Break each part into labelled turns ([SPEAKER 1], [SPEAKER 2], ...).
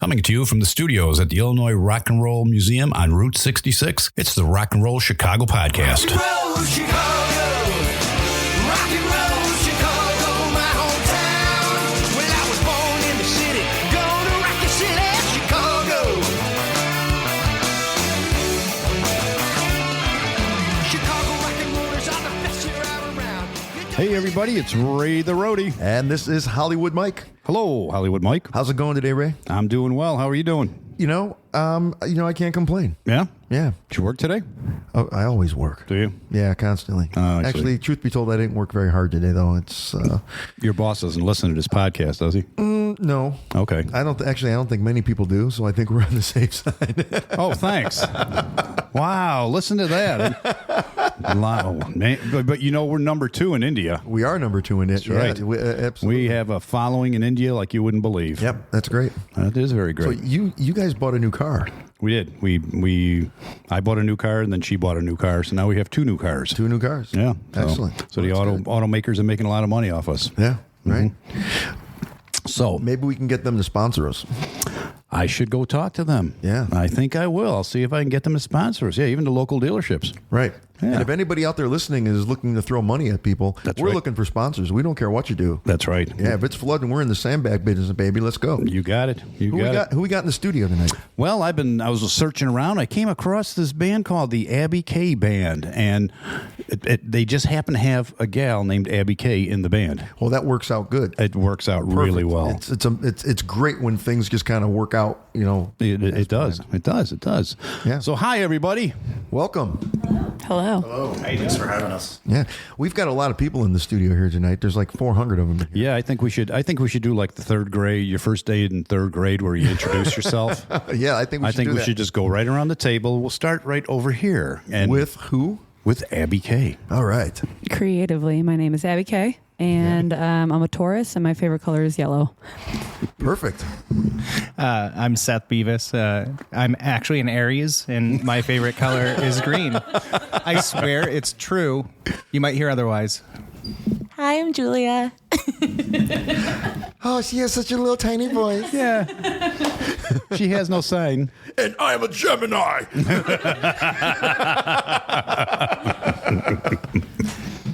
[SPEAKER 1] Coming to you from the studios at the Illinois Rock and Roll Museum on Route 66, it's the Rock and Roll Chicago podcast.
[SPEAKER 2] Rock and roll, Chicago. Rock and roll, Chicago, my hometown. Well, I was born in the city, gonna rock the city, Chicago. Chicago rock and rollers are the best you're out around.
[SPEAKER 1] Hey everybody, it's Ray the Roadie.
[SPEAKER 3] And this is Hollywood Mike.
[SPEAKER 1] Hello, Hollywood Mike.
[SPEAKER 3] How's it going today, Ray?
[SPEAKER 1] I'm doing well. How are you doing?
[SPEAKER 3] I can't complain.
[SPEAKER 1] Yeah?
[SPEAKER 3] Yeah.
[SPEAKER 1] Did you work today?
[SPEAKER 3] Oh, I always work.
[SPEAKER 1] Do you?
[SPEAKER 3] Yeah, constantly.
[SPEAKER 1] Oh,
[SPEAKER 3] Actually, truth be told, I didn't work very hard today, though. It's
[SPEAKER 1] Your boss doesn't listen to this podcast, does he?
[SPEAKER 3] no.
[SPEAKER 1] Okay.
[SPEAKER 3] I don't think many people do, so I think we're on the safe side.
[SPEAKER 1] Oh, thanks. Wow, listen to that. Wow, man. But you know, we're number 2 in India.
[SPEAKER 3] We are number 2 in it.
[SPEAKER 1] That's right.
[SPEAKER 3] Yeah, absolutely.
[SPEAKER 1] We have a following in India like you wouldn't believe.
[SPEAKER 3] Yep, that's great.
[SPEAKER 1] That is very
[SPEAKER 3] So
[SPEAKER 1] great.
[SPEAKER 3] you guys bought a new car.
[SPEAKER 1] We did. I bought a new car, and then she bought a new car. So now we have 2 new cars.
[SPEAKER 3] 2 new cars.
[SPEAKER 1] Yeah.
[SPEAKER 3] Excellent.
[SPEAKER 1] So the
[SPEAKER 3] That's good.
[SPEAKER 1] automakers are making a lot of money off us.
[SPEAKER 3] Yeah, right.
[SPEAKER 1] So
[SPEAKER 3] Maybe we can get them to sponsor us.
[SPEAKER 1] I should go talk to them.
[SPEAKER 3] Yeah.
[SPEAKER 1] I think I will. I'll see if I can get them to sponsor us. Yeah, even the local dealerships.
[SPEAKER 3] Right.
[SPEAKER 1] Yeah.
[SPEAKER 3] And if anybody out there listening is looking to throw money at people,
[SPEAKER 1] That's
[SPEAKER 3] we're
[SPEAKER 1] right.
[SPEAKER 3] looking for sponsors. We don't care what you do.
[SPEAKER 1] That's right.
[SPEAKER 3] Yeah, if it's flooding, we're in the sandbag business, baby. Let's go.
[SPEAKER 1] You got it.
[SPEAKER 3] Who we got in the studio tonight?
[SPEAKER 1] Well, I was searching around. I came across this band called the Abby K Band, and they just happen to have a gal named Abby K in the band.
[SPEAKER 3] Well, that works out good.
[SPEAKER 1] It works out really well.
[SPEAKER 3] It's great when things just kind of work out.
[SPEAKER 1] It does. It does. It does.
[SPEAKER 3] Yeah.
[SPEAKER 1] So, hi everybody.
[SPEAKER 3] Welcome.
[SPEAKER 4] Hello.
[SPEAKER 5] Hey, thanks for having us.
[SPEAKER 3] Yeah, we've got a lot of people in the studio here tonight. There's like 400 of them. Here.
[SPEAKER 1] Yeah, I think we should do like the third grade, your first day in third grade, where you introduce yourself.
[SPEAKER 3] Yeah, I think we
[SPEAKER 1] should just go right around the table. We'll start right over here. And
[SPEAKER 3] With who?
[SPEAKER 1] with Abby K.
[SPEAKER 3] All right.
[SPEAKER 4] Creatively, my name is Abby K, and I'm a Taurus, and my favorite color is yellow.
[SPEAKER 3] Perfect.
[SPEAKER 5] I'm Seth Beavis. I'm actually an Aries, and my favorite color is green. I swear it's true. You might hear otherwise.
[SPEAKER 6] Hi, I'm Julia.
[SPEAKER 3] Oh, she has such a little tiny voice.
[SPEAKER 1] Yeah. She has no sign.
[SPEAKER 3] And I am a Gemini.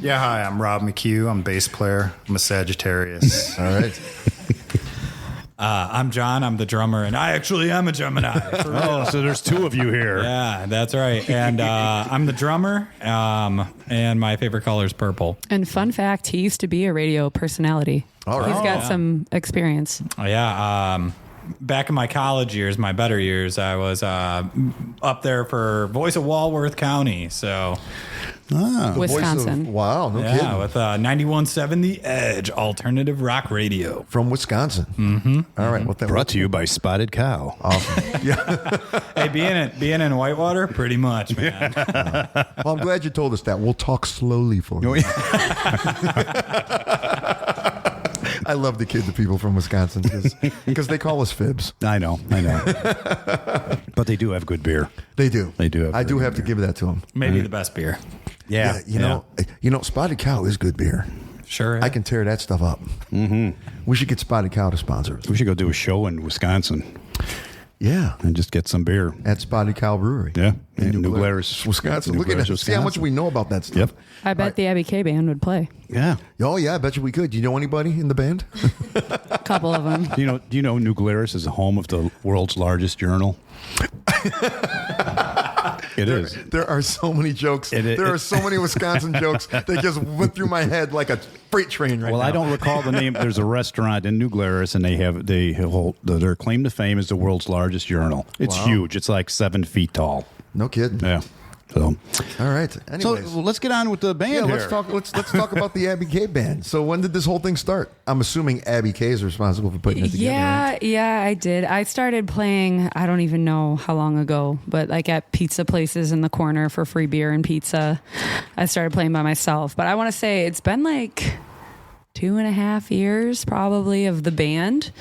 [SPEAKER 7] Yeah, hi, I'm Rob McHugh. I'm a bass player. I'm a Sagittarius.
[SPEAKER 3] All right.
[SPEAKER 8] I'm John. I'm the drummer, and I actually am a Gemini.
[SPEAKER 1] Oh, so there's 2 of you here.
[SPEAKER 8] Yeah, that's right. And I'm the drummer, and my favorite color is purple.
[SPEAKER 4] And fun fact, he used to be a radio personality.
[SPEAKER 3] All right.
[SPEAKER 4] He's got some experience.
[SPEAKER 8] Yeah. Back in my college years, my better years, I was up there for Voice of Walworth County. So,
[SPEAKER 4] Wisconsin.
[SPEAKER 3] Wow, no
[SPEAKER 8] yeah,
[SPEAKER 3] kidding.
[SPEAKER 8] with 91.7 The Edge, alternative rock radio.
[SPEAKER 3] From Wisconsin. Mm-hmm. All right. Well,
[SPEAKER 1] Brought to you by Spotted Cow.
[SPEAKER 3] Awesome. Yeah.
[SPEAKER 8] Hey, being in Whitewater, pretty much, man.
[SPEAKER 3] Well, I'm glad you told us that. We'll talk slowly for you. I love the people from Wisconsin because they call us fibs.
[SPEAKER 1] I know. But they do have good beer.
[SPEAKER 3] They do.
[SPEAKER 1] They do have
[SPEAKER 3] I do
[SPEAKER 1] very
[SPEAKER 3] have
[SPEAKER 1] good
[SPEAKER 3] to give that to them.
[SPEAKER 8] Maybe the best beer.
[SPEAKER 1] Yeah.
[SPEAKER 3] You know, Spotted Cow is good beer.
[SPEAKER 8] Sure.
[SPEAKER 3] I can tear that stuff up. Mm-hmm. We should get Spotted Cow to sponsor us.
[SPEAKER 1] We should go do a show in Wisconsin
[SPEAKER 3] Yeah.
[SPEAKER 1] and just get some beer.
[SPEAKER 3] At Spotted Cow Brewery.
[SPEAKER 1] Yeah.
[SPEAKER 3] In
[SPEAKER 1] In New Glarus,
[SPEAKER 3] Wisconsin. Look at
[SPEAKER 1] Glarus,
[SPEAKER 3] that. See how much
[SPEAKER 1] Wisconsin.
[SPEAKER 3] we know about that stuff.
[SPEAKER 1] Yep.
[SPEAKER 4] I bet the Abby K band would play.
[SPEAKER 1] Yeah.
[SPEAKER 3] Oh, yeah. I bet you we could. Do you know anybody in the band?
[SPEAKER 4] A couple of them.
[SPEAKER 1] Do you know New Glarus is the home of the world's largest urinal? It is.
[SPEAKER 3] There are so many jokes. There are so many Wisconsin jokes that just went through my head like a freight train right now.
[SPEAKER 1] Well, I don't recall the name. There's a restaurant in New Glarus, and their claim to fame is the world's largest urinal. It's huge. It's like 7 feet tall.
[SPEAKER 3] No kidding.
[SPEAKER 1] Yeah. So,
[SPEAKER 3] All right.
[SPEAKER 1] so
[SPEAKER 3] Anyways.
[SPEAKER 1] let's get on with the band
[SPEAKER 3] Yeah,
[SPEAKER 1] here.
[SPEAKER 3] let's talk about the Abby K band. So when did this whole thing start? I'm assuming Abby K is responsible for putting it together. Right?
[SPEAKER 4] Yeah, I did. I started playing, I don't even know how long ago, but like at pizza places in the corner for free beer and pizza. I started playing by myself. But I want to say it's been like 2.5 years probably of the band.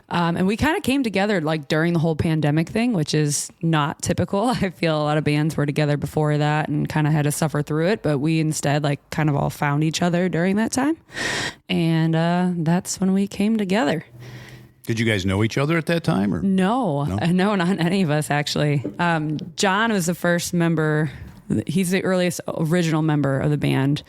[SPEAKER 4] And we kind of came together like during the whole pandemic thing, which is not typical. I feel a lot of bands were together before that and kind of had to suffer through it. But we instead like kind of all found each other during that time. And that's when we came together.
[SPEAKER 1] Did you guys know each other at that time? Or
[SPEAKER 4] No, not any of us actually. John was the first member. He's the earliest original member of the band.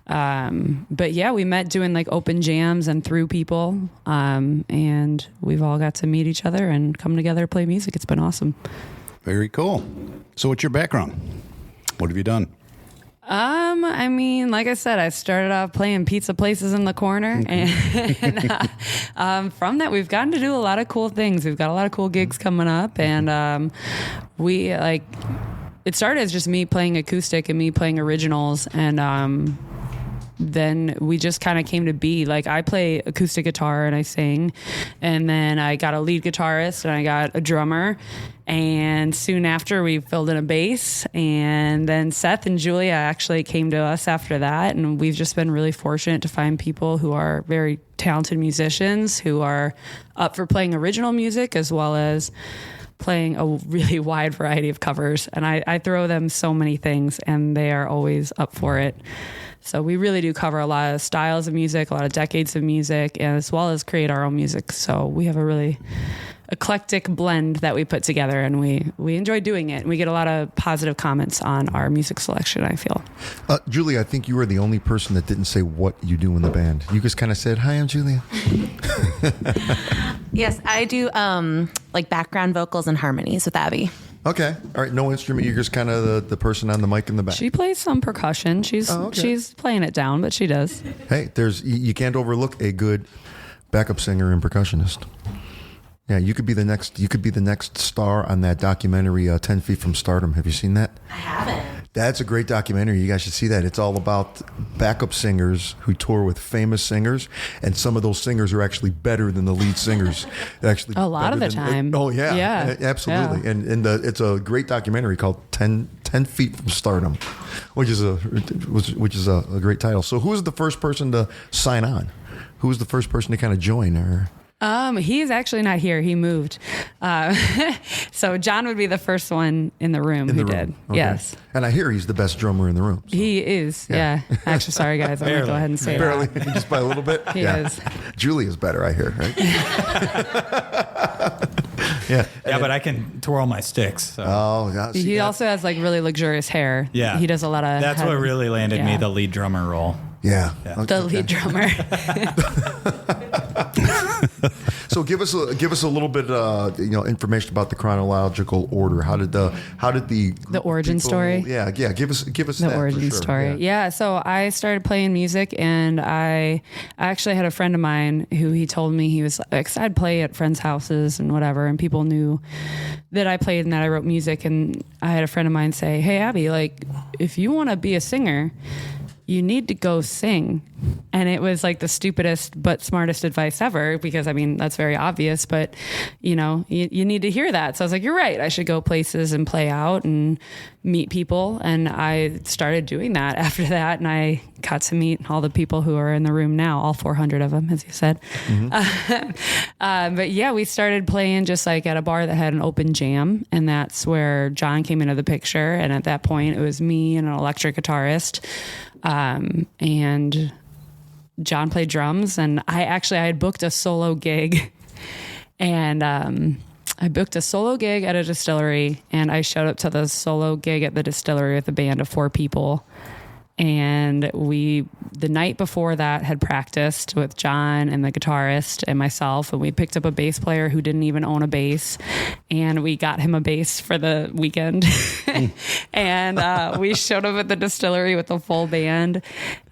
[SPEAKER 4] But yeah, we met doing like open jams and through people. And we've all got to meet each other and come together to play music. It's been awesome.
[SPEAKER 1] Very cool. So what's your background? What have you done?
[SPEAKER 4] I mean, like I said, I started off playing pizza places in the corner, and from that, we've gotten to do a lot of cool things. We've got a lot of cool gigs coming up, and we like. It started as just me playing acoustic and me playing originals, and then we just kind of came to be. Like, I play acoustic guitar and I sing, and then I got a lead guitarist and I got a drummer, and soon after we filled in a bass, and then Seth and Julia actually came to us after that, and we've just been really fortunate to find people who are very talented musicians who are up for playing original music as well as playing a really wide variety of covers. And I throw them so many things and they are always up for it. So we really do cover a lot of styles of music, a lot of decades of music, and as well as create our own music. So we have a really eclectic blend that we put together, and we enjoy doing it. And we get a lot of positive comments on our music selection, I feel.
[SPEAKER 3] Julia, I think you were the only person that didn't say what you do in the band. You just kind of said, "Hi, I'm Julia."
[SPEAKER 6] Yes, I do like background vocals and harmonies with Abby.
[SPEAKER 3] Okay. All right. No instrument. You're just kind of the person on the mic in the back.
[SPEAKER 4] She plays some percussion. She's playing it down, but she does.
[SPEAKER 3] Hey, you can't overlook a good backup singer and percussionist. Yeah, you could be the next star on that documentary, 10 Feet from Stardom. Have you seen that?
[SPEAKER 6] I haven't.
[SPEAKER 3] That's a great documentary. You guys should see that. It's all about backup singers who tour with famous singers, and some of those singers are actually better than the lead singers. Actually,
[SPEAKER 4] a lot of the time.
[SPEAKER 3] Oh yeah, absolutely.
[SPEAKER 4] Yeah.
[SPEAKER 3] And it's a great documentary called 10 Feet from Stardom, which is a great title. So, who was the first person to sign on? Who was the first person to kind of join? Or
[SPEAKER 4] He's actually not here. He moved. So John would be the first one in the room who did. Okay. Yes.
[SPEAKER 3] And I hear he's the best drummer in the room. So.
[SPEAKER 4] He is. Yeah. Actually, sorry guys. I'm going to go ahead and say
[SPEAKER 3] Barely,
[SPEAKER 4] that.
[SPEAKER 3] just by a little bit.
[SPEAKER 4] He is.
[SPEAKER 3] Julia's better, I hear, right? Yeah.
[SPEAKER 8] Yeah, but I can twirl my sticks. So.
[SPEAKER 3] Oh, yeah.
[SPEAKER 4] He also has like really luxurious hair.
[SPEAKER 8] Yeah.
[SPEAKER 4] He does a lot of.
[SPEAKER 8] That's what really landed me the lead drummer role.
[SPEAKER 3] Yeah.
[SPEAKER 4] The lead drummer.
[SPEAKER 3] So give us a little bit information about the chronological order. How did the
[SPEAKER 4] origin story?
[SPEAKER 3] Yeah. Give us
[SPEAKER 4] the origin story. Yeah. So I started playing music, and I actually had a friend of mine who he told me he was like, I'd play at friends' houses and whatever, and people knew that I played and that I wrote music. And I had a friend of mine say, "Hey Abby, like if you want to be a singer, you need to go sing." And it was like the stupidest but smartest advice ever, because I mean, that's very obvious, but you need to hear that. So I was like, you're right. I should go places and play out and meet people. And I started doing that after that. And I got to meet all the people who are in the room now, all 400 of them, as you said. Mm-hmm. But yeah, we started playing just like at a bar that had an open jam. And that's where John came into the picture. And at that point, it was me and an electric guitarist. And John played drums, and I had booked a solo gig, and I booked a solo gig at a distillery, and I showed up to the solo gig at the distillery with a band of 4 people. And the night before that, had practiced with John and the guitarist and myself, and we picked up a bass player who didn't even own a bass, and we got him a bass for the weekend. And we showed up at the distillery with a full band,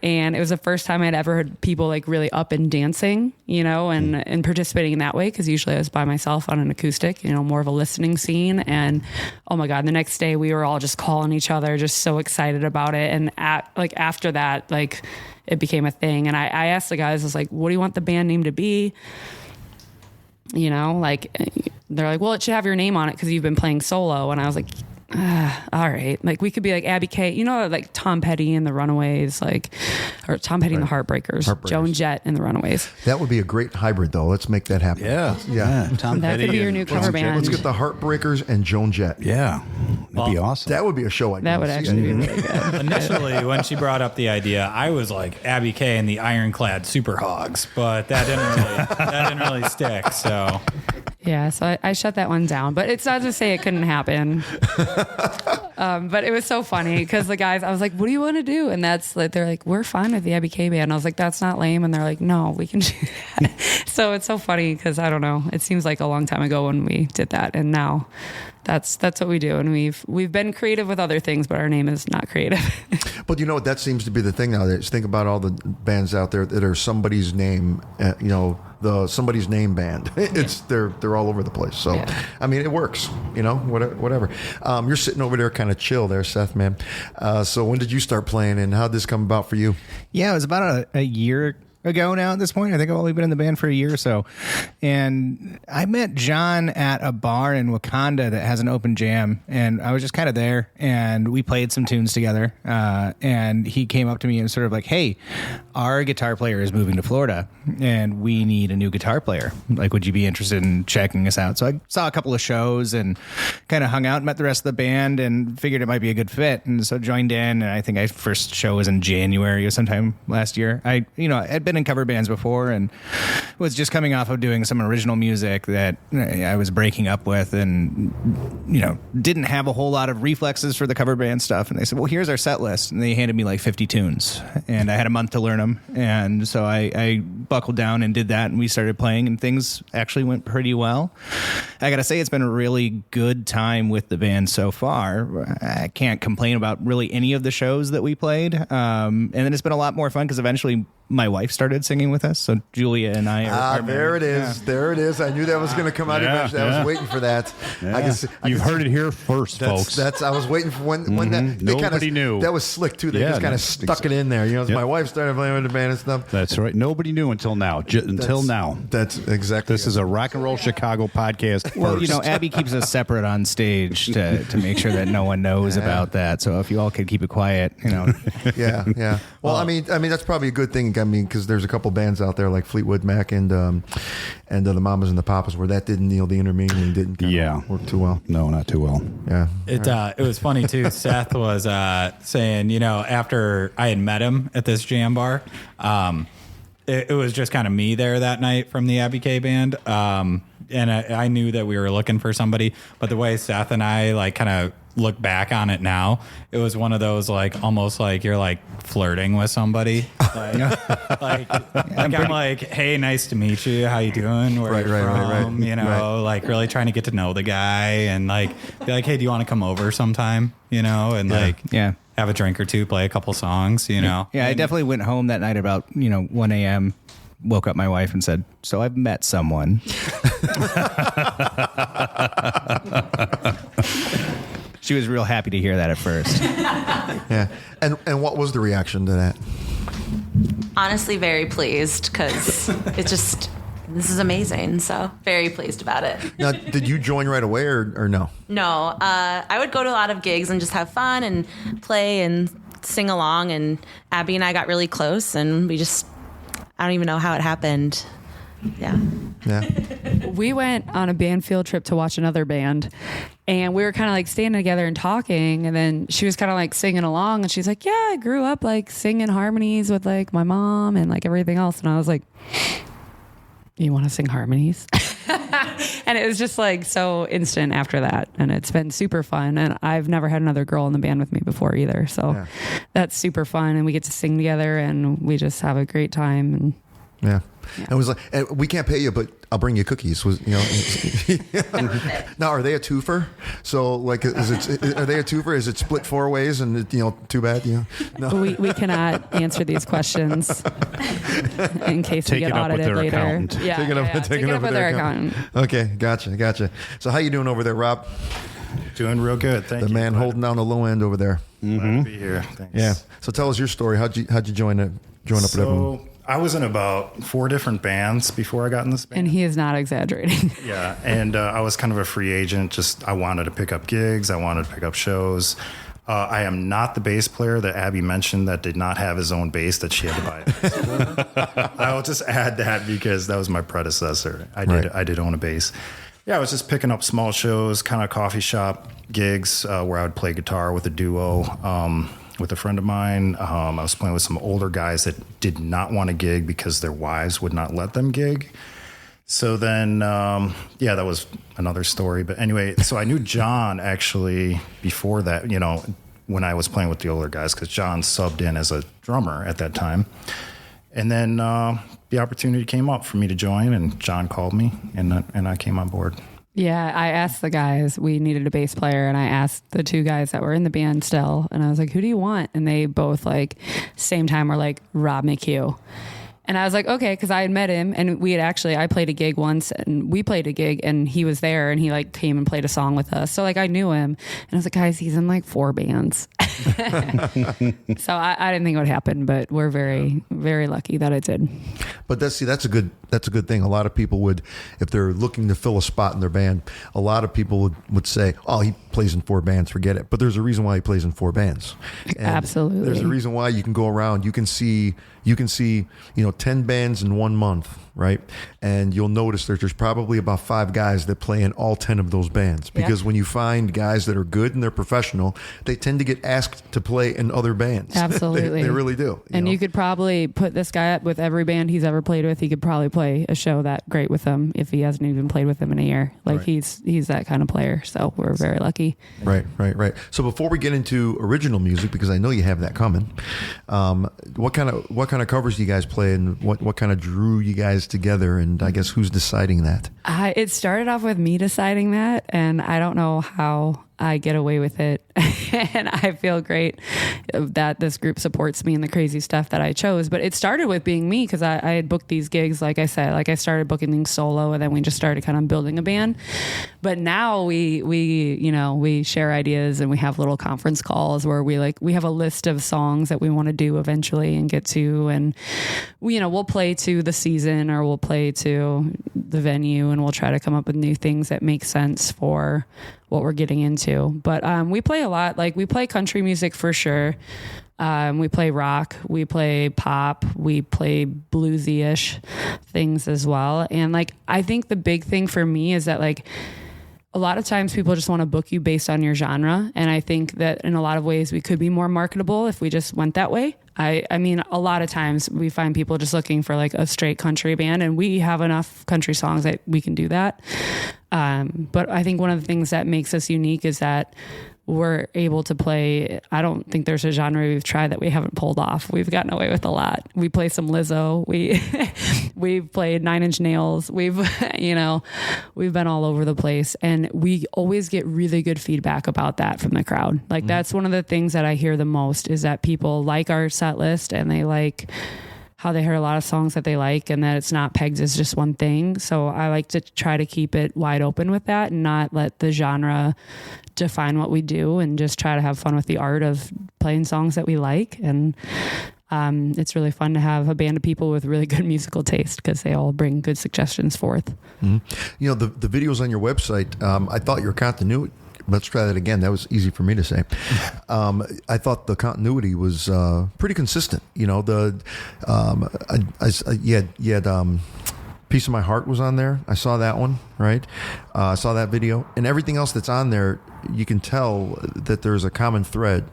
[SPEAKER 4] and it was the first time I'd ever heard people like really up and dancing, and participating in that way, because usually I was by myself on an acoustic, more of a listening scene. And oh my God, the next day we were all just calling each other, just so excited about it. And after that, like it became a thing. And I asked the guys, I was like, what do you want the band name to be? Like they're like, well, it should have your name on it because you've been playing solo. And I was like, all right, like we could be like Abby K, you know, like Tom Petty and the Runaways, like, or Tom Petty and the Heartbreakers, Joan Jett and the Runaways.
[SPEAKER 3] That would be a great hybrid, though. Let's make that happen.
[SPEAKER 1] Yeah. Tom
[SPEAKER 4] That
[SPEAKER 1] Petty
[SPEAKER 4] could be your
[SPEAKER 1] and
[SPEAKER 4] new
[SPEAKER 1] Joan
[SPEAKER 4] cover
[SPEAKER 1] Jett.
[SPEAKER 4] band.
[SPEAKER 3] Let's get the Heartbreakers and Joan Jett.
[SPEAKER 1] Yeah. That'd be awesome.
[SPEAKER 3] That would be a show. I'd
[SPEAKER 4] That
[SPEAKER 3] go
[SPEAKER 4] would
[SPEAKER 3] see.
[SPEAKER 4] actually be really good.
[SPEAKER 8] Initially, when she brought up the idea, I was like Abby K and the Ironclad Super Hogs, but that didn't really stick. So
[SPEAKER 4] Yeah, so I shut that one down. But it's not to say it couldn't happen. But it was so funny because the guys, I was like, what do you want to do? And that's like, they're like, we're fine with the Abby K band. And I was like, that's not lame. And they're like, no, we can do that. So it's so funny because I don't know. It seems like a long time ago when we did that. And now that's what we do. And we've been creative with other things, but our name is not creative.
[SPEAKER 3] But you know what? That seems to be the thing nowadays. Think about all the bands out there that are somebody's name, the somebody's name band. They're all over the place. So,
[SPEAKER 4] Yeah.
[SPEAKER 3] I mean, it works, whatever. You're sitting over there kind of chill there, Seth, man. So when did you start playing and how did this come about for you?
[SPEAKER 5] Yeah, it was about a year ago now at this point. I think I've only been in the band for a year or so. And I met John at a bar in Wakanda that has an open jam. And I was just kind of there and we played some tunes together. And he came up to me and was sort of like, hey, our guitar player is moving to Florida and we need a new guitar player. Like, would you be interested in checking us out? So I saw a couple of shows and kind of hung out, met the rest of the band and figured it might be a good fit. And so joined in. And I think my first show was in January or sometime last year. I'd been in cover bands before and was just coming off of doing some original music that I was breaking up with and, didn't have a whole lot of reflexes for the cover band stuff. And they said, well, here's our set list. And they handed me like 50 tunes and I had a month to learn them. And so I buckled down and did that and we started playing and things actually went pretty well. I got to say, it's been a really good time with the band so far. I can't complain about really any of the shows that we played. And then it's been a lot more fun because eventually my wife started singing with us. So Julia and I are
[SPEAKER 3] There it is.
[SPEAKER 5] Yeah.
[SPEAKER 3] There it is. I knew that was going to come out eventually. I was waiting for that.
[SPEAKER 1] You've heard it here first, folks.
[SPEAKER 3] I was waiting for when that. They
[SPEAKER 1] Nobody knew.
[SPEAKER 3] That was slick too. They
[SPEAKER 1] Yeah,
[SPEAKER 3] just kind of stuck it in there. As my wife started playing with the band and stuff.
[SPEAKER 1] That's right. Nobody knew until now. Until now.
[SPEAKER 3] That's exactly.
[SPEAKER 1] This is a Rock and Roll Chicago podcast
[SPEAKER 5] Well,
[SPEAKER 1] first.
[SPEAKER 5] Abby keeps us separate on stage to make sure that no one knows about that. So if you all could keep it quiet,
[SPEAKER 3] Yeah. Well, I mean, that's probably a good thing. I mean, because there's a couple bands out there like Fleetwood Mac and the Mamas and the Papas where that didn't the intermingling didn't kinda work too well.
[SPEAKER 1] No, not too well.
[SPEAKER 3] Yeah.
[SPEAKER 8] it was funny too. Seth was saying, after I had met him at this jam bar, it was just kind of me there that night from the Abby K band. And I knew that we were looking for somebody, but the way Seth and I kind of look back on it now, it was one of those almost like you're flirting with somebody. I'm like, hey, nice to meet you. How you doing? Where you from?
[SPEAKER 3] Right.
[SPEAKER 8] Really trying to get to know the guy and be like, hey, do you want to come over sometime?
[SPEAKER 5] yeah.
[SPEAKER 8] Have a drink or two, play a couple songs.
[SPEAKER 5] Yeah, I definitely went home that night about 1 a.m. Woke up my wife and said, so I've met someone. She was real happy to hear that at first.
[SPEAKER 3] Yeah. And what was the reaction to that?
[SPEAKER 6] Honestly, very pleased because this is amazing. So very pleased about it.
[SPEAKER 3] Now, did you join right away or no?
[SPEAKER 6] No, I would go to a lot of gigs and just have fun and play and sing along. And Abby and I got really close and I don't even know how it happened. Yeah.
[SPEAKER 4] We went on a band field trip to watch another band and we were kind of standing together and talking and then she was kind of singing along and she's like, yeah, I grew up singing harmonies with my mom and everything else. And I was like, you want to sing harmonies? And it was just so instant after that. And it's been super fun. And I've never had another girl in the band with me before either. So that's super fun. And we get to sing together and we just have a great time. And
[SPEAKER 3] Yeah. And it was and we can't pay you, but I'll bring you cookies. Now, are they a twofer? So, are they a twofer? Is it split 4 ways? And too bad. No.
[SPEAKER 4] We cannot answer these questions in case
[SPEAKER 1] Take
[SPEAKER 4] we get
[SPEAKER 1] it up with
[SPEAKER 4] audited
[SPEAKER 1] their
[SPEAKER 4] later.
[SPEAKER 1] accountant.
[SPEAKER 4] Yeah,
[SPEAKER 3] Take it up with their accountant. Okay, gotcha. So, how you doing over there, Rob?
[SPEAKER 7] Doing real good. Thank you.
[SPEAKER 3] The man holding down the low end over there.
[SPEAKER 7] Glad to be here. Thanks.
[SPEAKER 3] Yeah. So, tell us your story. How'd you join up with everyone?
[SPEAKER 7] I was in about 4 different bands before I got in this band.
[SPEAKER 4] And he is not exaggerating.
[SPEAKER 7] Yeah, and I was kind of a free agent. I wanted to pick up gigs. I wanted to pick up shows. I am not the bass player that Abby mentioned that did not have his own bass that she had to buy. I will just add that because that was my predecessor. I did own a bass. Yeah, I was just picking up small shows, kind of coffee shop gigs where I would play guitar with a duo. With a friend of mine, I was playing with some older guys that did not want to gig because their wives would not let them gig. So then, that was another story. But anyway, so I knew John actually before that, when I was playing with the older guys, because John subbed in as a drummer at that time. And then the opportunity came up for me to join, and John called me, and I came on board.
[SPEAKER 4] Yeah, I asked the guys, we needed a bass player, and I asked the 2 guys that were in the band still, and I was like, who do you want? And they both same time were like, Rob McHugh. And I was like, okay, because I had met him, and I played a gig once, and we played a gig, and he was there, and he came and played a song with us. So I knew him, and I was like, guys, he's in 4 bands. So I didn't think it would happen, but we're very, very lucky that it did.
[SPEAKER 3] But that's a good thing. A lot of people would, if they're looking to fill a spot in their band, a lot of people would say, oh, he plays in 4 bands, forget it. But there's a reason why he plays in 4 bands. And
[SPEAKER 4] absolutely.
[SPEAKER 3] There's a reason why you can go around. You can see 10 bands in 1 month, right? And you'll notice there's probably about 5 guys that play in all 10 of those bands. Because when you find guys that are good and they're professional, they tend to get asked to play in other bands.
[SPEAKER 4] Absolutely.
[SPEAKER 3] They really do.
[SPEAKER 4] You could probably put this guy up with every band he's ever played with. He could probably play a show that great with them if he hasn't even played with them in a year.
[SPEAKER 3] Right.
[SPEAKER 4] He's that kind of player. So we're very lucky.
[SPEAKER 3] Right. So before we get into original music, because I know you have that coming, what kind of covers do you guys play, and what kind of drew you guys together, and I guess who's deciding that?
[SPEAKER 4] It started off with me deciding that, and I don't know how I get away with it. And I feel great that this group supports me in the crazy stuff that I chose. But it started with being me, because I had booked these gigs, like I said, I started booking things solo, and then we just started kind of building a band. But now we share ideas, and we have little conference calls where we have a list of songs that we want to do eventually and get to, and we'll play to the season, or we'll play to the venue, and we'll try to come up with new things that make sense for what we're getting into. But we play a lot. We play country music for sure. We play rock, we play pop, we play bluesy-ish things as well. And I think the big thing for me is that a lot of times people just want to book you based on your genre. And I think that in a lot of ways we could be more marketable if we just went that way. I mean, a lot of times we find people just looking for a straight country band, and we have enough country songs that we can do that. But I think one of the things that makes us unique is that we're able to play. I don't think there's a genre we've tried that we haven't pulled off. We've gotten away with a lot. We play some Lizzo. We've played 9 Inch Nails. We've been all over the place, and we always get really good feedback about that from the crowd. That's one of the things that I hear the most, is that people like our set list, and they like how they heard a lot of songs that they like, and that it's not pegged as just one thing. So I like to try to keep it wide open with that, and not let the genre define what we do, and just try to have fun with the art of playing songs that we like. And it's really fun to have a band of people with really good musical taste, because they all bring good suggestions forth.
[SPEAKER 3] Mm-hmm. The videos on your website, I thought your continuity, let's try that again. That was easy for me to say. I thought the continuity was pretty consistent. You had Piece of My Heart was on there. I saw that one, right? I saw that video, and everything else that's on there, you can tell that there's a common thread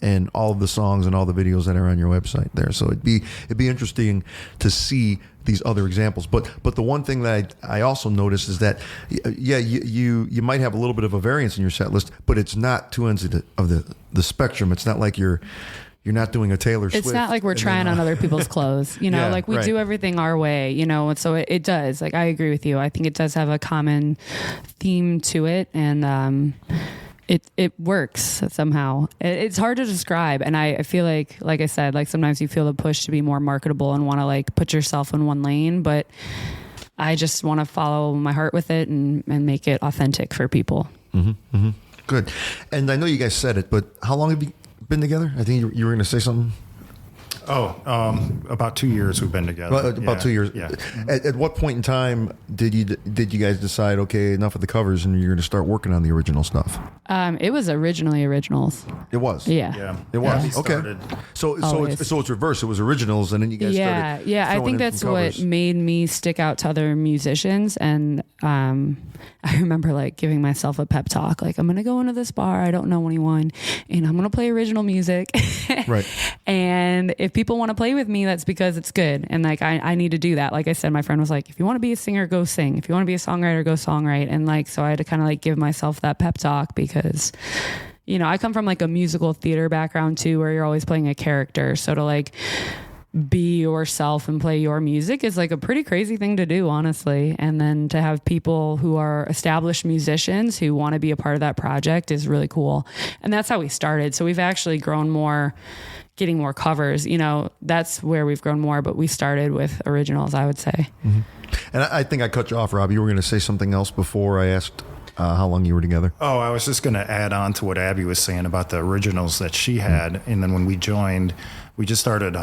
[SPEAKER 3] in all of the songs and all the videos that are on your website there. So it'd be interesting to see these other examples. But the one thing that I also noticed is that you might have a little bit of a variance in your set list, but it's not two ends of the spectrum. It's not like you're not doing a Taylor Swift.
[SPEAKER 4] It's not like we're trying on other people's clothes, we
[SPEAKER 3] right.
[SPEAKER 4] do everything our way, and so it does. I agree with you. I think it does have a common theme to it, and it works somehow. It's hard to describe, and I feel like I said, sometimes you feel the push to be more marketable and want to put yourself in one lane, but I just want to follow my heart with it and make it authentic for people.
[SPEAKER 3] Mm-hmm, mm-hmm. Good. And I know you guys said it, but how long have you been together? I think you were going to say something.
[SPEAKER 7] About 2 years we've been together.
[SPEAKER 3] About 2 years.
[SPEAKER 7] Yeah.
[SPEAKER 3] At what point in time did you guys decide, okay, enough of the covers, and you're going to start working on the original stuff?
[SPEAKER 4] It was originally originals.
[SPEAKER 3] It was.
[SPEAKER 4] Yeah.
[SPEAKER 7] Yeah.
[SPEAKER 3] It was.
[SPEAKER 7] We
[SPEAKER 3] Okay.
[SPEAKER 7] started-
[SPEAKER 3] So
[SPEAKER 4] Always.
[SPEAKER 3] it's reverse. It was originals, and then you guys
[SPEAKER 4] Yeah,
[SPEAKER 3] started.
[SPEAKER 4] yeah. I
[SPEAKER 3] throwing
[SPEAKER 4] think
[SPEAKER 3] in
[SPEAKER 4] that's
[SPEAKER 3] some
[SPEAKER 4] what
[SPEAKER 3] covers.
[SPEAKER 4] made me stick out to other musicians. And I remember like giving myself a pep talk, like I'm gonna go into this bar, I don't know anyone, and I'm gonna play original music.
[SPEAKER 3] Right.
[SPEAKER 4] And if people want to play with me, that's because it's good. And like I need to do that. Like I said, my friend was like, if you want to be a singer, go sing. If you want to be a songwriter, go songwrite. And like so I had to kind of like give myself that pep talk because I come from like a musical theater background too, where you're always playing a character. So to like be yourself and play your music is like a pretty crazy thing to do, honestly. And then to have people who are established musicians who want to be a part of that project is really cool. And that's how we started. So we've actually grown more, getting more covers. That's where we've grown more, but we started with originals, I would say.
[SPEAKER 3] Mm-hmm. And I think I cut you off, Rob. You were going to say something else before I asked how long you were together.
[SPEAKER 7] Oh, I was just going to add on to what Abby was saying about the originals that she had. And then when we joined, we just started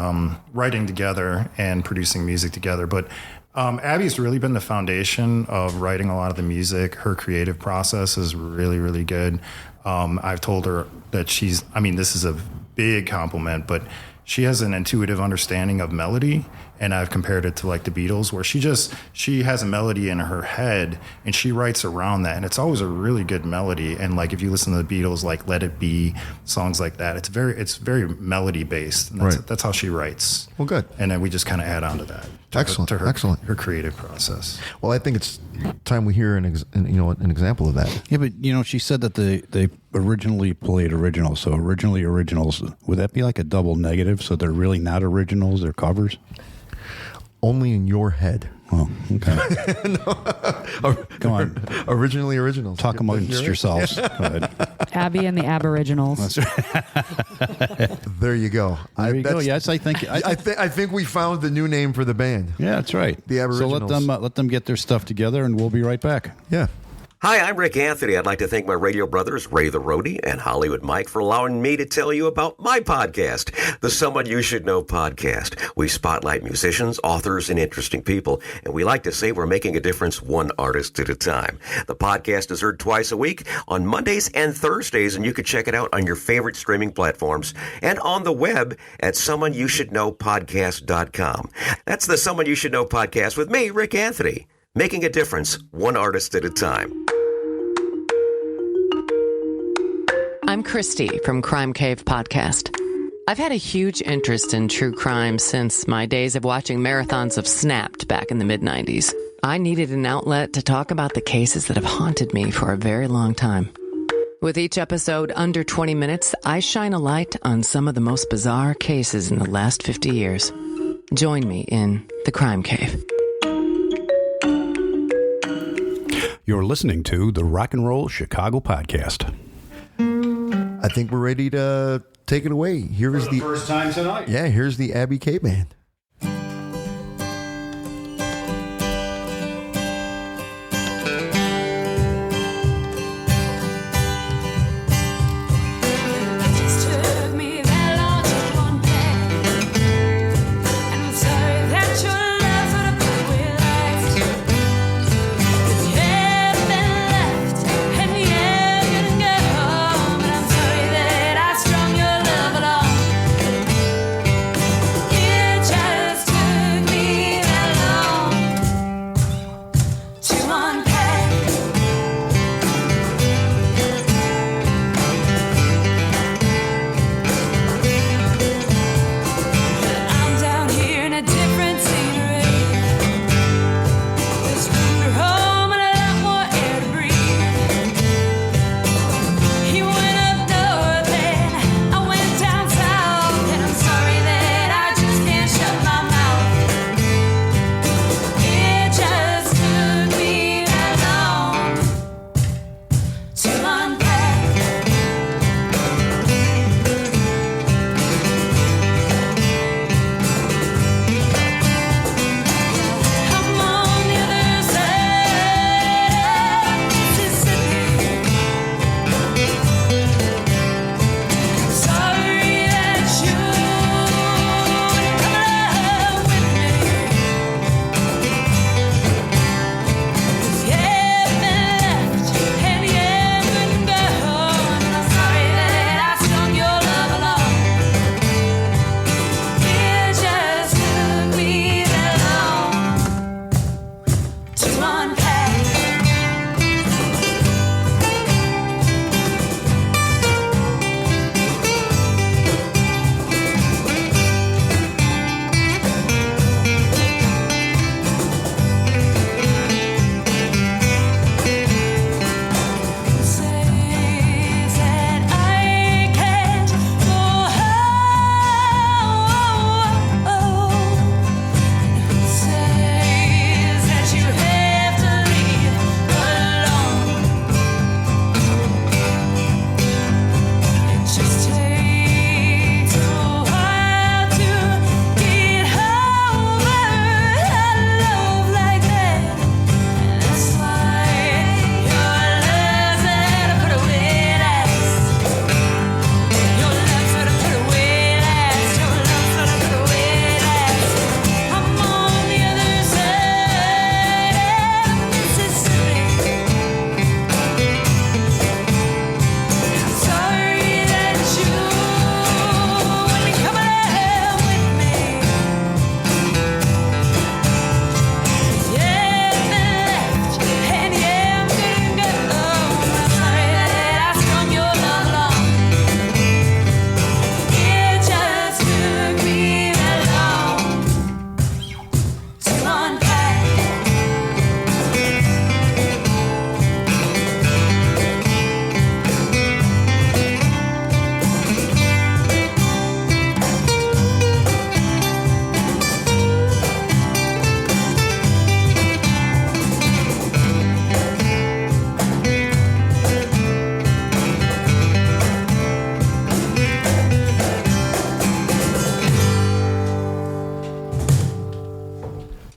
[SPEAKER 7] writing together and producing music together. But Abby's really been the foundation of writing a lot of the music. Her creative process is really, really good. I've told her that this is a big compliment, but she has an intuitive understanding of melody. And I've compared it to like the Beatles, where she has a melody in her head and she writes around that. And it's always a really good melody. And like, if you listen to the Beatles, like Let It Be, songs like that, it's very melody based. And that's how she writes.
[SPEAKER 3] Well, good.
[SPEAKER 7] And then we just kind of add on to that.
[SPEAKER 3] Excellent.
[SPEAKER 7] To her,
[SPEAKER 3] Excellent.
[SPEAKER 7] Her creative process.
[SPEAKER 3] Well, I think it's time we hear an example of that.
[SPEAKER 1] Yeah, but she said that they originally played originals. So originally originals, would that be like a double negative? So they're really not originals, they're covers?
[SPEAKER 3] Only in your head.
[SPEAKER 1] Oh, okay. Come on.
[SPEAKER 3] Originally originals.
[SPEAKER 1] Talk amongst
[SPEAKER 3] You're right.
[SPEAKER 1] yourselves. Go ahead.
[SPEAKER 4] Abby and the Aboriginals.
[SPEAKER 3] There you go.
[SPEAKER 1] There you go. Yes, I think.
[SPEAKER 3] I think we found the new name for the band.
[SPEAKER 1] Yeah, that's right.
[SPEAKER 3] The Aboriginals.
[SPEAKER 1] So let them get their stuff together, and we'll be right back.
[SPEAKER 3] Yeah.
[SPEAKER 9] Hi, I'm Rick Anthony. I'd like to thank my radio brothers, Ray the Roadie and Hollywood Mike, for allowing me to tell you about my podcast, the Someone You Should Know podcast. We spotlight musicians, authors, and interesting people, and we like to say we're making a difference one artist at a time. The podcast is heard twice a week on Mondays and Thursdays, and you can check it out on your favorite streaming platforms and on the web at someoneyoushouldknowpodcast.com. That's the Someone You Should Know podcast with me, Rick Anthony, making a difference one artist at a time.
[SPEAKER 10] I'm Christy from Crime Cave Podcast. I've had a huge interest in true crime since my days of watching marathons of Snapped back in the mid-90s. I needed an outlet to talk about the cases that have haunted me for a very long time. With each episode under 20 minutes, I shine a light on some of the most bizarre cases in the last 50 years. Join me in the Crime Cave.
[SPEAKER 1] You're listening to the Rock and Roll Chicago Podcast.
[SPEAKER 3] I think we're ready to take it away. Here is the
[SPEAKER 1] first time tonight.
[SPEAKER 3] Yeah, here's the Abby K Band.
[SPEAKER 2] Each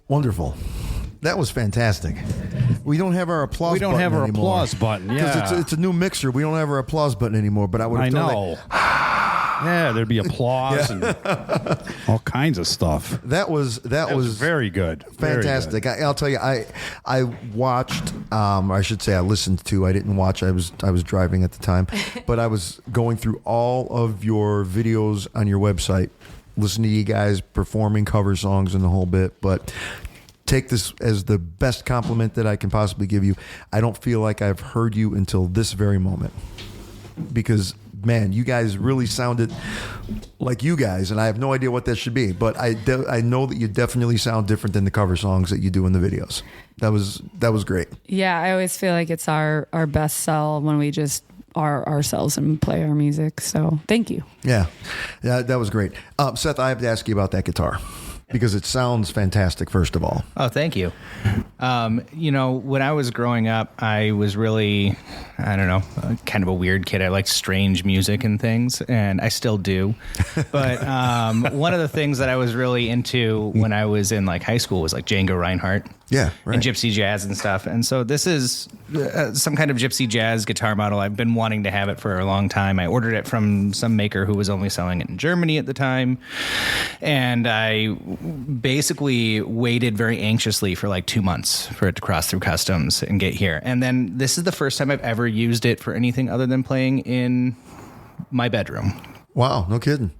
[SPEAKER 3] Wonderful. That was fantastic. We don't have our applause.
[SPEAKER 1] We don't
[SPEAKER 3] button
[SPEAKER 1] have our
[SPEAKER 3] anymore.
[SPEAKER 1] applause button.
[SPEAKER 3] Because
[SPEAKER 1] Yeah,
[SPEAKER 3] it's a new mixer. We don't have our applause button anymore. But I would.
[SPEAKER 1] I
[SPEAKER 3] have done
[SPEAKER 1] know. Yeah, there'd be applause and all kinds of stuff.
[SPEAKER 3] That was
[SPEAKER 1] very good. Very
[SPEAKER 3] fantastic.
[SPEAKER 1] good.
[SPEAKER 3] I'll tell you, I watched. I should say I listened to. I didn't watch. I was driving at the time, but I was going through all of your videos on your website, listening to you guys performing cover songs and the whole bit. But take this as the best compliment that I can possibly give you. I don't feel like I've heard you until this very moment, because man, you guys really sounded like you guys, and I have no idea what that should be, but I know that you definitely sound different than the cover songs that you do in the videos. That was great.
[SPEAKER 4] Yeah, I always feel like it's our best sell when we just are ourselves and play our music. So thank you.
[SPEAKER 3] Yeah, that was great. Seth, I have to ask you about that guitar, because it sounds fantastic, first of all.
[SPEAKER 5] Oh, thank you. When I was growing up, I was really, I don't know, kind of a weird kid. I liked strange music and things, and I still do. But one of the things that I was really into when I was in like high school was like Django Reinhardt.
[SPEAKER 3] Yeah, right.
[SPEAKER 5] And gypsy jazz and stuff. And so this is some kind of gypsy jazz guitar model. I've been wanting to have it for a long time. I ordered it from some maker who was only selling it in Germany at the time. And I basically waited very anxiously for like 2 months for it to cross through customs and get here. And then this is the first time I've ever used it for anything other than playing in my bedroom.
[SPEAKER 3] Wow, no kidding.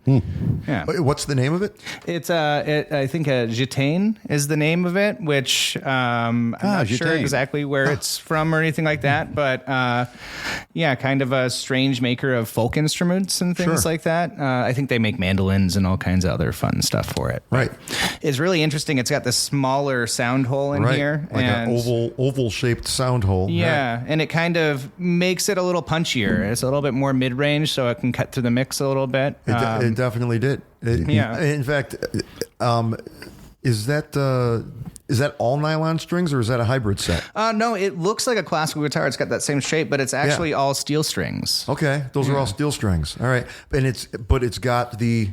[SPEAKER 5] Yeah.
[SPEAKER 3] What's the name of it?
[SPEAKER 5] It's I think Gitane is the name of it, which I'm not sure
[SPEAKER 1] Gitane.
[SPEAKER 5] exactly where it's from or anything like that, but yeah, kind of a strange maker of folk instruments and things
[SPEAKER 3] Sure.
[SPEAKER 5] like that. I think they make mandolins and all kinds of other fun stuff for it.
[SPEAKER 3] Right.
[SPEAKER 5] It's really interesting. It's got this smaller sound hole in
[SPEAKER 3] Right.
[SPEAKER 5] here,
[SPEAKER 3] Like
[SPEAKER 5] and
[SPEAKER 3] an oval shaped sound hole.
[SPEAKER 5] yeah, and it kind of makes it a little punchier. It's a little bit more mid range, so it can cut through the mix a little bit.
[SPEAKER 3] It definitely did.
[SPEAKER 5] Yeah.
[SPEAKER 3] In fact, is that all nylon strings, or is that a hybrid set?
[SPEAKER 5] No, it looks like a classical guitar. It's got that same shape, but it's actually all steel strings.
[SPEAKER 3] Okay, those are all steel strings. All right, and it's got the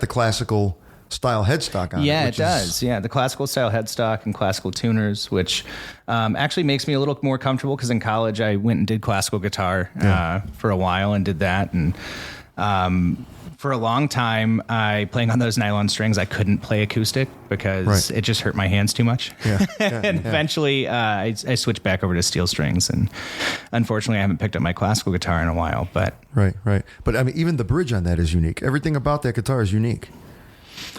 [SPEAKER 3] classical style headstock on it.
[SPEAKER 5] Yeah, it
[SPEAKER 3] which
[SPEAKER 5] does.
[SPEAKER 3] is-
[SPEAKER 5] Yeah, the classical style headstock and classical tuners, which actually makes me a little more comfortable, because in college I went and did classical guitar for a while and did that. And for a long time, playing on those nylon strings, I couldn't play acoustic because it just hurt my hands too much.
[SPEAKER 3] Yeah.
[SPEAKER 5] And eventually I switched back over to steel strings. And unfortunately, I haven't picked up my classical guitar in a while. But
[SPEAKER 3] Right. But I mean, even the bridge on that is unique. Everything about that guitar is unique.